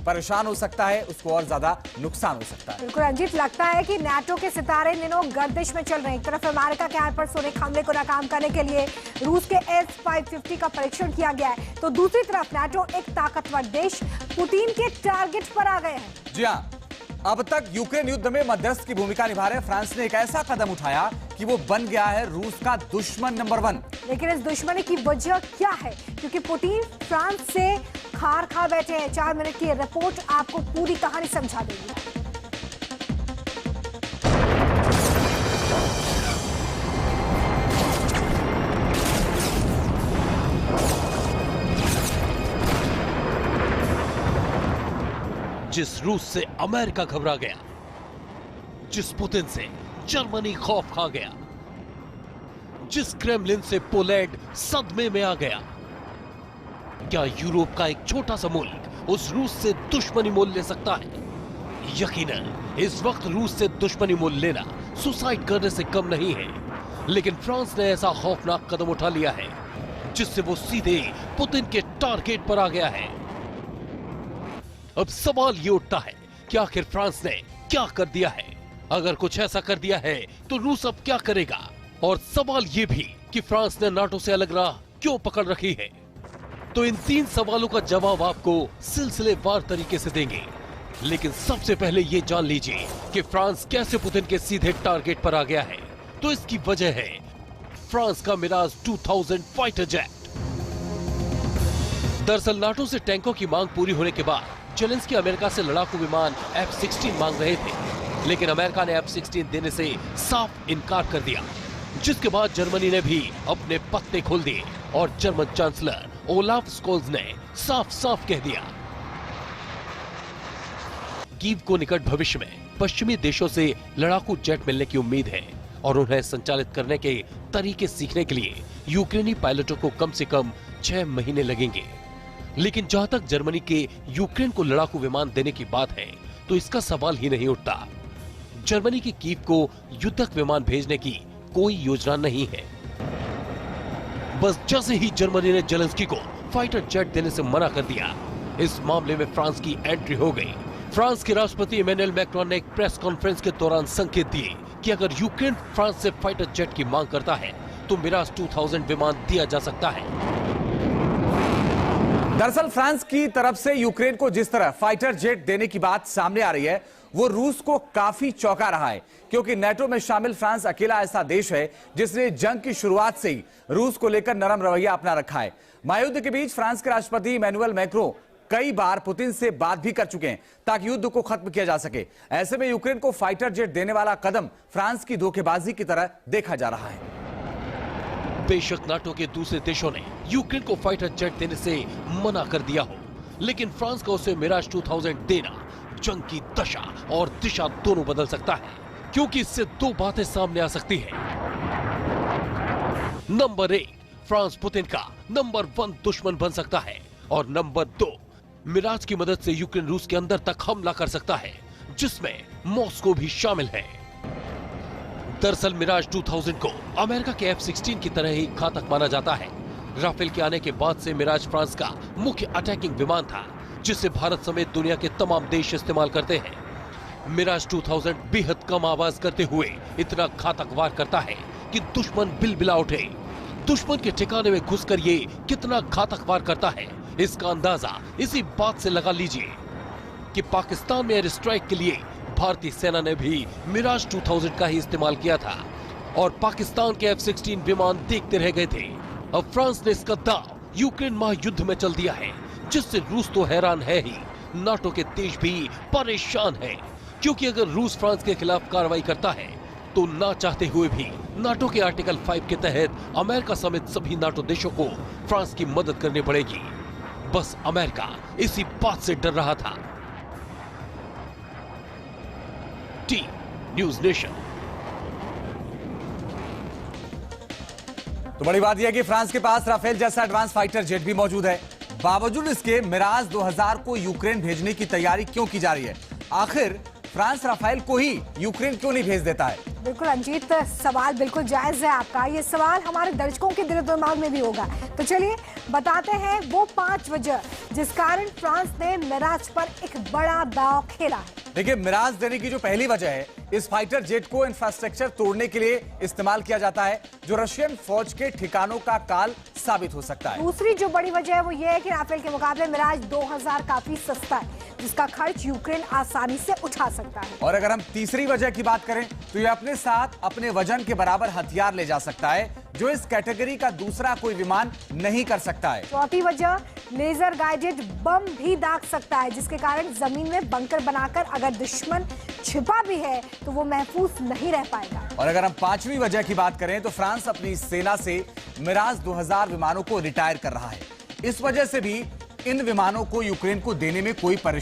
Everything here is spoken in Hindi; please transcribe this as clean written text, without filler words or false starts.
परेशान हो सकता है, उसको और ज्यादा नुकसान हो सकता है। बिल्कुल रंजीत, लगता है कि नाटो के सितारे इन दिनों गर्दिश में चल रहे हैं। एक तरफ अमेरिका के हाइपरसोनिक हमले को नाकाम करने के लिए रूस के S-550 का परीक्षण किया गया है, तो दूसरी तरफ नाटो एक ताकतवर देश पुतिन के टारगेट पर आ गए हैं। जी हाँ, अब तक यूक्रेन युद्ध में मध्यस्थ की भूमिका निभा रहे फ्रांस ने एक ऐसा कदम उठाया कि वो बन गया है रूस का दुश्मन नंबर 1। लेकिन इस दुश्मनी की वजह क्या है? क्योंकि पुतिन फ्रांस से खार खा बैठे हैं। 4 मिनट की रिपोर्ट आपको पूरी कहानी समझा देगी। जिस रूस से अमेरिका घबरा गया, जिस पुतिन से जर्मनी खौफ खा गया, जिस क्रेमलिन से पोलैंड सदमे में आ गया, क्या यूरोप का एक छोटा सा मुल्क उस रूस से दुश्मनी मोल ले सकता है? यकीनन इस वक्त रूस से दुश्मनी मोल लेना सुसाइड करने से कम नहीं है, लेकिन फ्रांस ने ऐसा खौफनाक कदम उठा लिया है जिससे वो सीधे पुतिन के टारगेट पर आ गया है। अब सवाल ये उठता है कि आखिर फ्रांस ने क्या कर दिया है? अगर कुछ ऐसा कर दिया है तो रूस अब क्या करेगा? और सवाल ये भी कि फ्रांस ने नाटो से अलग राह क्यों पकड़ रखी है? तो इन 3 सवालों का जवाब आपको सिलसिलेवार तरीके से देंगे, लेकिन सबसे पहले ये जान लीजिए कि फ्रांस कैसे पुतिन के सीधे टारगेट पर आ गया है। तो इसकी वजह है फ्रांस का मिराज 2000 फाइटर जेट। दरअसल नाटो से टैंकों की मांग पूरी होने के बाद जेलेंस्की अमेरिका से लड़ाकू विमान F-16 मांग रहे थे, लेकिन अमेरिका ने F-16 देने से साफ इनकार कर दिया, जिसके बाद जर्मनी ने भी अपने पत्ते खोल दिए और जर्मन चांसलर ओलाफ स्कोल्ज ने साफ साफ कह दिया कीव को निकट भविष्य में पश्चिमी देशों से लड़ाकू जेट मिलने की उम्मीद है और उन्हें संचालित करने के तरीके सीखने के लिए यूक्रेनी पायलटों को कम से कम 6 महीने लगेंगे। लेकिन जहां तक जर्मनी के यूक्रेन को लड़ाकू विमान देने की बात है, तो इसका सवाल ही नहीं उठता। जर्मनी की कीव को युद्धक विमान भेजने की कोई योजना नहीं है। बस जैसे ही जर्मनी ने जेलेंस्की को फाइटर जेट देने से मना कर दिया, इस मामले में फ्रांस की एंट्री हो गई। फ्रांस के राष्ट्रपति इमैनुअल मैक्रोन ने एक प्रेस कॉन्फ्रेंस के दौरान संकेत दिए कि अगर यूक्रेन फ्रांस से फाइटर जेट की मांग करता है तो मिराज 2000 विमान दिया जा सकता है। दरअसल फ्रांस की तरफ से यूक्रेन को जिस तरह फाइटर जेट देने की बात सामने आ रही है, वो रूस को काफी चौंका रहा है, क्योंकि नाटो में शामिल फ्रांस अकेला ऐसा देश है जिसने जंग की शुरुआत से ही रूस को लेकर नरम रवैया अपना रखा है। महायुद्ध के बीच फ्रांस के राष्ट्रपति इमैनुअल मैक्रोन कई बार पुतिन से बात भी कर चुके हैं ताकि युद्ध को खत्म किया जा सके। ऐसे में यूक्रेन को फाइटर जेट देने वाला कदम फ्रांस की धोखेबाजी की तरह देखा जा रहा है। बेशक नाटो के दूसरे देशों ने यूक्रेन को फाइटर जेट देने से मना कर दिया हो, लेकिन फ्रांस का उसे मिराज 2000 देना जंग की दशा और दिशा दोनों बदल सकता है, क्योंकि इससे 2 बातें सामने आ सकती हैं। नंबर 1, फ्रांस पुतिन का नंबर 1 दुश्मन बन सकता है, और नंबर 2, मिराज की मदद से यूक्रेन रूस के अंदर तक हमला कर सकता है, जिसमें मॉस्को भी शामिल है। दरअसल मिराज 2000 को अमेरिका के F-16 की तरह ही घातक माना जाता है। राफेल के आने के बाद से मिराज फ्रांस का मुख्य अटैकिंग विमान था, जिसे भारत समेत दुनिया के तमाम देश इस्तेमाल करते हैं। मिराज 2000 बेहद कम आवाज करते हुए इतना घातक वार करता है कि दुश्मन बिलबिला उठे। दुश्मन के ठिकाने में घुसकर ये कितना घातक वार करता है, इसका अंदाजा इसी बात से लगा लीजिए कि पाकिस्तान में एयर स्ट्राइक के लिए भारतीय सेना ने भी मिराज 2000 का ही इस्तेमाल किया था और पाकिस्तान के F-16 विमान देखते रह गए थे। अब फ्रांस ने इसका दांव यूक्रेन महायुद्ध में चल दिया है, जिससे रूस तो हैरान है ही, नाटो के देश भी परेशान है, क्योंकि अगर रूस फ्रांस के खिलाफ कार्रवाई करता है तो ना चाहते हुए भी नाटो के आर्टिकल 5 के तहत अमेरिका समेत सभी नाटो देशों को फ्रांस की मदद करनी पड़ेगी। बस अमेरिका इसी बात से डर रहा था। T news nation. तो बड़ी बात यह है कि फ्रांस के पास राफेल जैसा एडवांस फाइटर जेट भी मौजूद है। बावजूद इसके मिराज 2000 को यूक्रेन भेजने की तैयारी क्यों की जा रही है? आखिर फ्रांस राफेल को ही यूक्रेन क्यों नहीं भेज देता है? बिल्कुल अंजीत, सवाल बिल्कुल जायज है आपका। ये सवाल हमारे दर्शकों के दिल दिमाग में भी होगा। तो चलिए बताते हैं वो 5 वजह जिस कारण फ्रांस ने मिराज पर एक बड़ा दांव खेला है। देखिए, मिराज देने की जो पहली वजह है, इस फाइटर जेट को इंफ्रास्ट्रक्चर तोड़ने के लिए इस्तेमाल किया जाता है, जो रशियन फौज के ठिकानों का काल साबित हो सकता है। दूसरी जो बड़ी वजह है वो ये है कि राफेल के मुकाबले मिराज 2000 काफी सस्ता है, जिसका खर्च यूक्रेन आसानी से उठा सकता है। और अगर हम तीसरी वजह की बात करें तो ये अपने साथ अपने वजन के बराबर हथियार ले जा सकता है, जो इस कैटेगरी का दूसरा कोई विमान नहीं कर सकता है। चौथी वजह, लेजर गाइडेड बम भी दाग सकता है, जिसके कारण जमीन में बंकर बनाकर अगर दुश्मन छिपा भी है तो वो महफूज नहीं रह पाएगा। और अगर हम पांचवी वजह की बात करें तो फ्रांस अपनी सेना से मिराज 2000 विमानों को रिटायर कर रहा है। इस वजह से भी इन विमानों को यूक्रेन को देने में कोई परेशानी